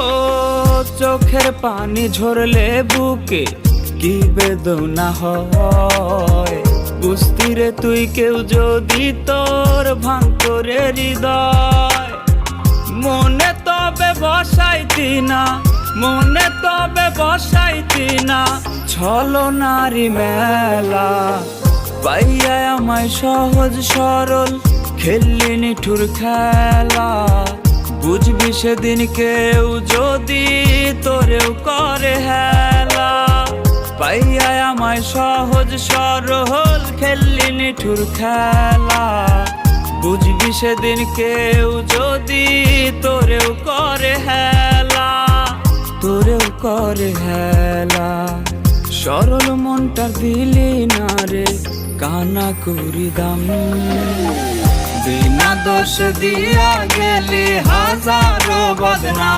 ও চোখের পানি ঝরলে বুকে কি বেদনা হয়, বুঝতি রে তুই কেউ যদি তোর ভাঙতরে হৃদয়। মনে তবে বসাইতি না, মনে তবে বসাইতি না ছলনারি মেলা। পাইয়া আমায় সহজ সরল খেললি নিঠুর খেলা, বুঝবি সেদিন কেউ যদি তোরেও করে হেলা। পাইয়া আমায় সহজ সরল খেললি নিঠুর খেলা, বুঝবি সেদিন কেউ যদি তোরেও করে হেলা, তোরেও করে হেলা। সরল মনটা দিলি না রে কানা করি দাম, বিনা দোষ দিয়া গেলি হাজারো বদনাম।